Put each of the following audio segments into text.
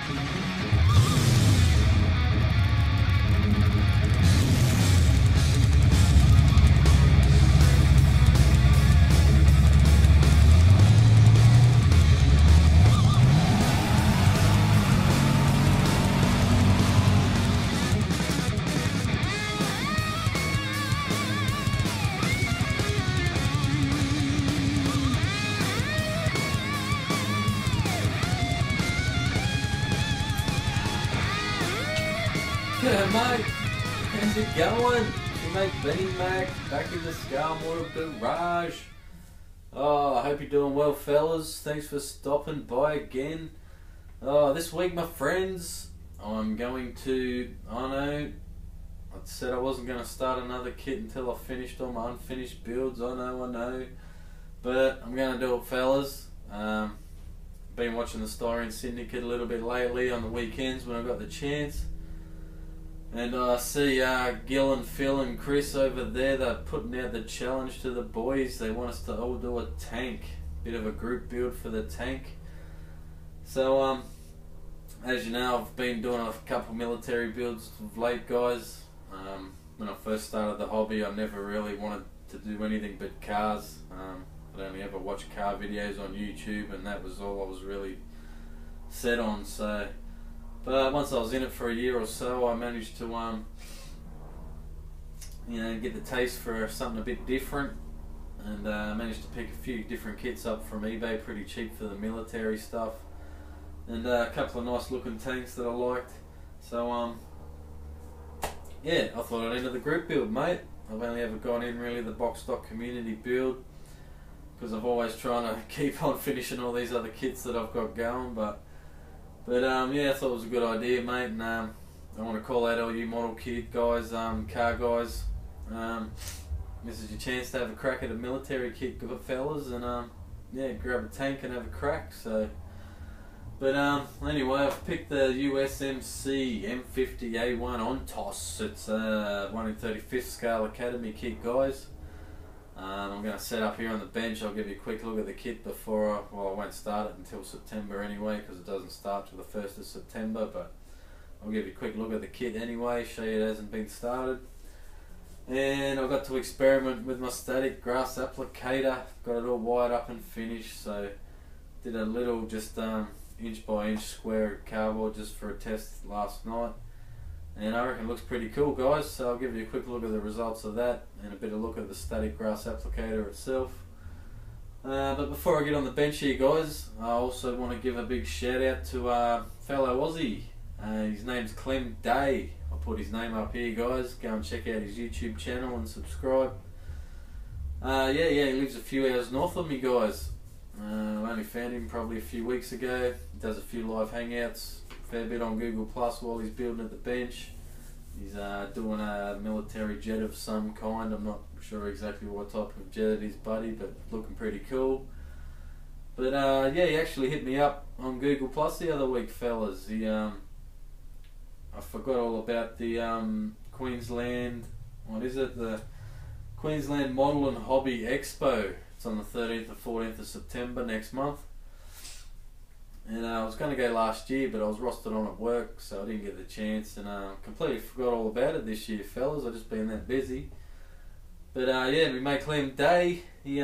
Yeah, mate, how's it going? Your mate Benny Mac back in the Scar Motor Garage. Oh, I hope you're doing well, fellas. Thanks for stopping by again. This week, my friends, I'm going to, I said I wasn't going to start another kit until I finished all my unfinished builds. I know, but I'm going to do it, fellas. Been watching the Styrene Syndicate a little bit lately on the weekends when I got the chance. And I see Gil and Phil and Chris over there, they're putting out the challenge to the boys. They want us to all do a tank, bit of a group build for the tank. So as you know, I've been doing a couple military builds of late, guys. When I first started the hobby, I never really wanted to do anything but cars. I'd only ever watch car videos on YouTube, and that was all I was really set on. So, but once I was in it for a year or so, I managed to get the taste for something a bit different, and managed to pick a few different kits up from eBay pretty cheap for the military stuff, and a couple of nice looking tanks that I liked. So yeah, I thought I'd enter the group build, mate. I've only ever gone in really the box stock community build, because I've always trying to keep on finishing all these other kits that I've got going, but yeah, I thought it was a good idea, mate, and I want to call out all you model kit guys, car guys. This is your chance to have a crack at a military kit, good fellas, and yeah, grab a tank and have a crack. So, but anyway, I've picked the USMC M50A1 ONTOS. It's a 1 in 35th scale Academy kit, guys. I'm going to set up here on the bench. I'll give you a quick look at the kit before, well, I won't start it until September anyway, because it doesn't start till the 1st of September, but I'll give you a quick look at the kit anyway, show you it hasn't been started. And I got to experiment with my static grass applicator, got it all wired up and finished, so did a little just inch by inch square cardboard just for a test last night. And I reckon it looks pretty cool, guys, so I'll give you a quick look at the results of that and a bit of look at the static grass applicator itself. But before I get on the bench here, guys, I also want to give a big shout out to a fellow Aussie. His name's Clem Day. I'll put his name up here, guys. Go and check out his YouTube channel and subscribe. Yeah, he lives a few hours north of me, guys. I only found him probably a few weeks ago. He does a few live hangouts, fair bit on Google Plus while he's building at the bench. He's doing a military jet of some kind. I'm not sure exactly what type of jet it is, buddy, but looking pretty cool. But yeah, he actually hit me up on Google Plus the other week, fellas. He I forgot all about the Queensland, what is it, the Queensland Model and Hobby Expo. It's on the 13th or 14th of September next month. And I was going to go last year, but I was rostered on at work, so I didn't get the chance, and completely forgot all about it this year, fellas. I've just been that busy. But yeah, my mate Clem Day, he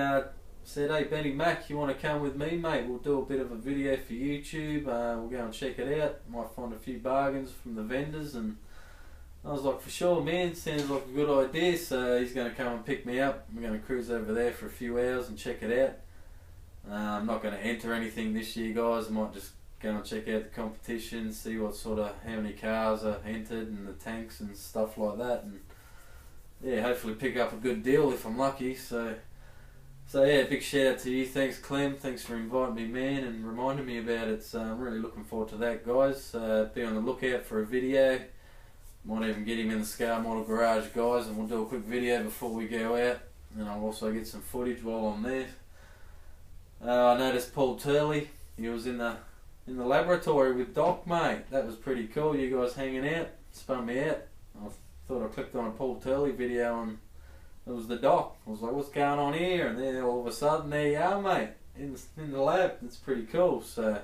said, "Hey Benny Mac, you want to come with me, mate? We'll do a bit of a video for YouTube. We'll go and check it out. Might find a few bargains from the vendors." And I was like, "For sure, man. Sounds like a good idea." So he's going to come and pick me up. We're going to cruise over there for a few hours and check it out. I'm not going to enter anything this year, guys. I might just go and check out the competition, see what sort of, how many cars are entered and the tanks and stuff like that, and yeah, hopefully pick up a good deal if I'm lucky. So yeah, big shout out to you. Thanks, Clem. Thanks for inviting me, man, and reminding me about it. So I'm really looking forward to that, guys. Be on the lookout for a video. Might even get him in the Scar Motor Garage, guys, and we'll do a quick video before we go out, and I'll also get some footage while I'm there. I noticed Paul Turley, he was in the laboratory with Doc, mate. That was pretty cool, you guys hanging out, spun me out. I thought I clicked on a Paul Turley video and it was the Doc. I was like, what's going on here? And then all of a sudden, there you are, mate, in the lab. It's pretty cool. So,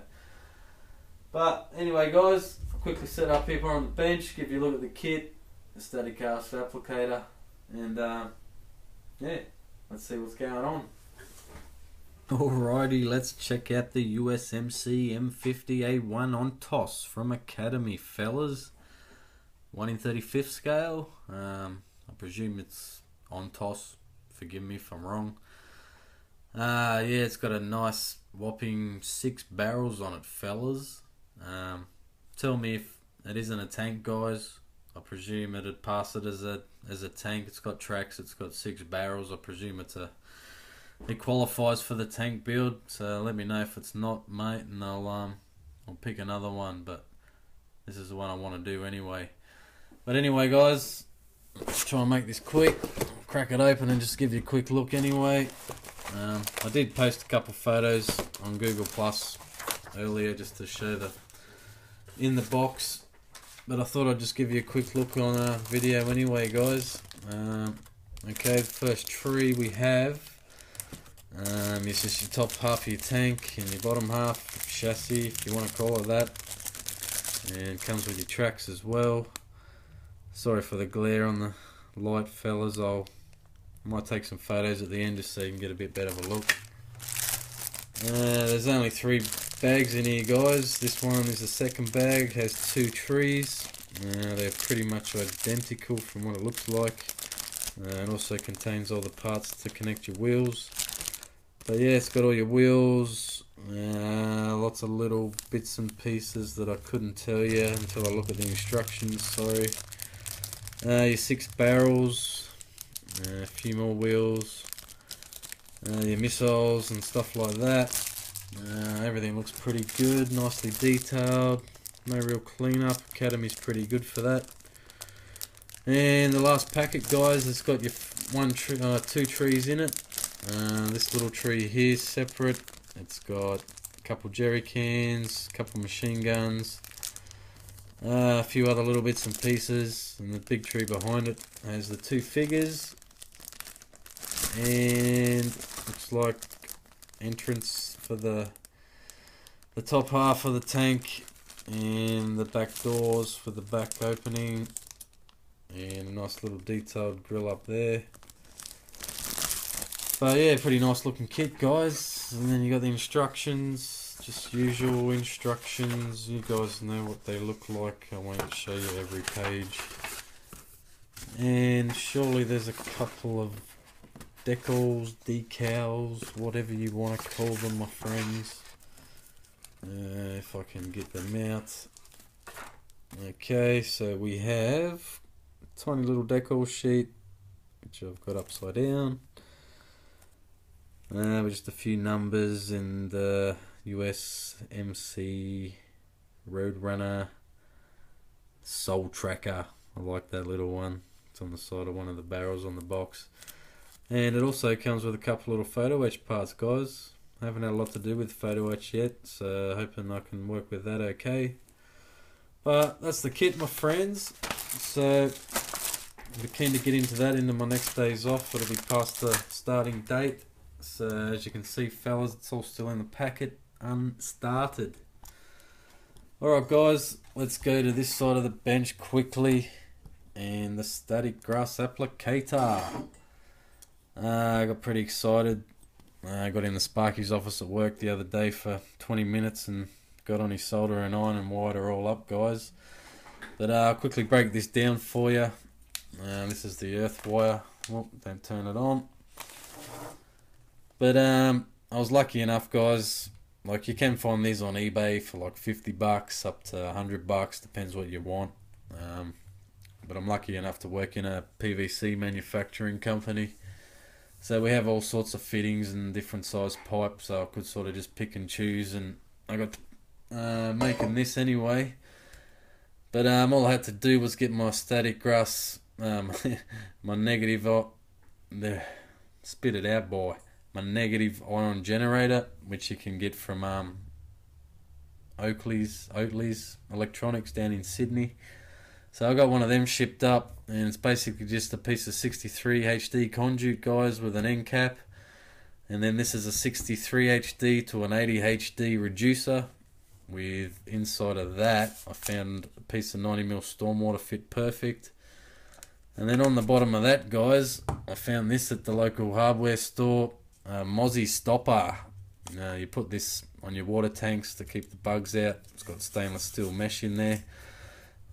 But anyway guys, I'll quickly set up here on the bench, give you a look at the kit, the static cast applicator, and yeah, let's see what's going on. Alrighty, let's check out the USMC M50A1 ONTOS from Academy, fellas. 1 in 35th scale. I presume it's ONTOS. Forgive me if I'm wrong. Yeah, it's got a nice whopping 6 barrels on it, fellas. Tell me if it isn't a tank, guys. I presume it'd pass it as a tank. It's got tracks. It's got 6 barrels. I presume it qualifies for the tank build. So let me know if it's not, mate, and I'll pick another one. But this is the one I want to do anyway. But anyway, guys, let's try and make this quick. I'll crack it open and just give you a quick look anyway. I did post a couple photos on Google Plus earlier just to show the in the box, but I thought I'd just give you a quick look on a video anyway, guys. Okay, the first tree we have is just your top half of your tank and your bottom half, chassis if you want to call it that, and it comes with your tracks as well. Sorry for the glare on the light, fellas. I might take some photos at the end just so you can get a bit better of a look. There's only 3 bags in here, guys. This one is the second bag, has 2 trees. They're pretty much identical from what it looks like. It also contains all the parts to connect your wheels. But yeah, it's got all your wheels, lots of little bits and pieces that I couldn't tell you until I look at the instructions, sorry. Your 6 barrels, a few more wheels, your missiles and stuff like that. Everything looks pretty good, nicely detailed, no real cleanup. Academy's pretty good for that. And the last packet, guys, it's got your 2 trees in it. This little tree here is separate. It's got a couple jerry cans, a couple machine guns, a few other little bits and pieces, and the big tree behind it has the 2 figures, and looks like entrance for the top half of the tank, and the back doors for the back opening, and a nice little detailed grill up there. But yeah, pretty nice looking kit, guys. And then you got the instructions, just usual instructions. You guys know what they look like. I won't show you every page. And surely there's a couple of decals, whatever you want to call them, my friends. If I can get them out. Okay, so we have a tiny little decal sheet, which I've got upside down. With just a few numbers and USMC Roadrunner Soul Tracker. I like that little one. It's on the side of one of the barrels on the box. And it also comes with a couple little photo etch parts, guys. I haven't had a lot to do with photo etch yet, so hoping I can work with that okay. But that's the kit, my friends. So I'm keen to get into my next days off. It'll be past the starting date. So as you can see, fellas, it's all still in the packet, unstarted. Alright guys, let's go to this side of the bench quickly, and the static grass applicator. I got pretty excited. I got in the Sparky's office at work the other day for 20 minutes and got on his soldering iron and wired her all up, guys. But I'll quickly break this down for you. This is the earth wire. Oh, don't turn it on. But I was lucky enough, guys. Like, you can find these on eBay for like $50 up to $100, depends what you want. But I'm lucky enough to work in a PVC manufacturing company, so we have all sorts of fittings and different size pipes, so I could sort of just pick and choose, and I got making this anyway. But all I had to do was get my static grass, my negative, spit it out, boy. My negative ion generator, which you can get from Oakley's Electronics down in Sydney. So I got one of them shipped up, and it's basically just a piece of 63 HD conduit, guys, with an end cap. And then this is a 63 HD to an 80 HD reducer. with inside of that I found a piece of 90mm stormwater fit perfect. And then on the bottom of that, guys, I found this at the local hardware store, Mozzie stopper. You put this on your water tanks to keep the bugs out. It's got stainless steel mesh in there.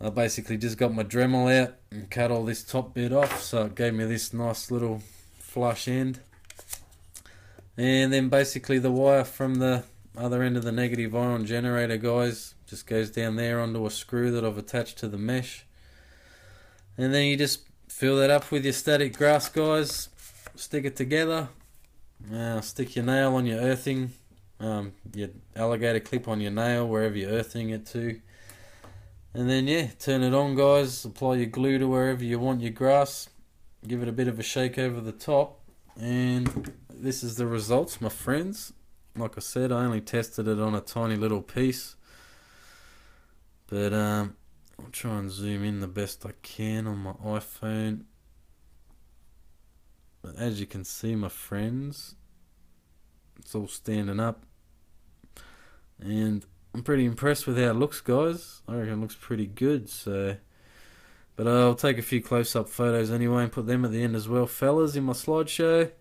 I basically just got my Dremel out and cut all this top bit off, so it gave me this nice little flush end. And then basically the wire from the other end of the negative ion generator, guys, just goes down there onto a screw that I've attached to the mesh. And then you just fill that up with your static grass, guys, stick it together. Stick your nail on your earthing, your alligator clip on your nail wherever you're earthing it to. And then yeah, turn it on, guys, apply your glue to wherever you want your grass, give it a bit of a shake over the top, and this is the results, my friends. Like I said, I only tested it on a tiny little piece, but I'll try and zoom in the best I can on my iPhone. But as you can see, my friends, it's all standing up, and I'm pretty impressed with how it looks, guys. I reckon it looks pretty good. So, but I'll take a few close-up photos anyway and put them at the end as well, fellas, in my slideshow.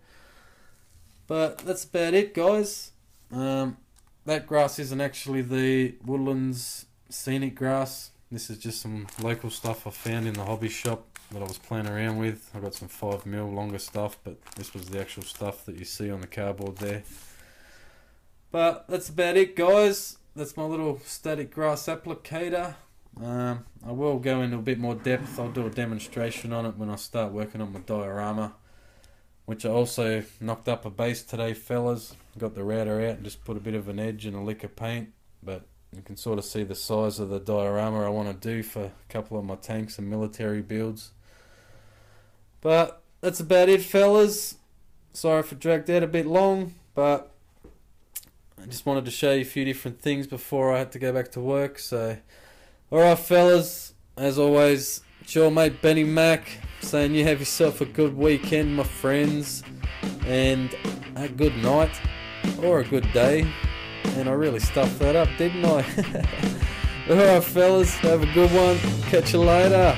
But that's about it, guys. That grass isn't actually the Woodlands scenic grass. This is just some local stuff I found in the hobby shop that I was playing around with. I got some 5mm longer stuff, but this was the actual stuff that you see on the cardboard there. But that's about it, guys. That's my little static grass applicator. I will go into a bit more depth. I'll do a demonstration on it when I start working on my diorama, which I also knocked up a base today, fellas. Got the router out and just put a bit of an edge and a lick of paint, but you can sort of see the size of the diorama I want to do for a couple of my tanks and military builds. But that's about it, fellas. Sorry if it dragged out a bit long, but I just wanted to show you a few different things before I had to go back to work. So, alright, fellas, as always, it's your mate Benny Mac saying you have yourself a good weekend, my friends, and a good night or a good day. And I really stuffed that up, didn't I? Alright, fellas, have a good one. Catch you later.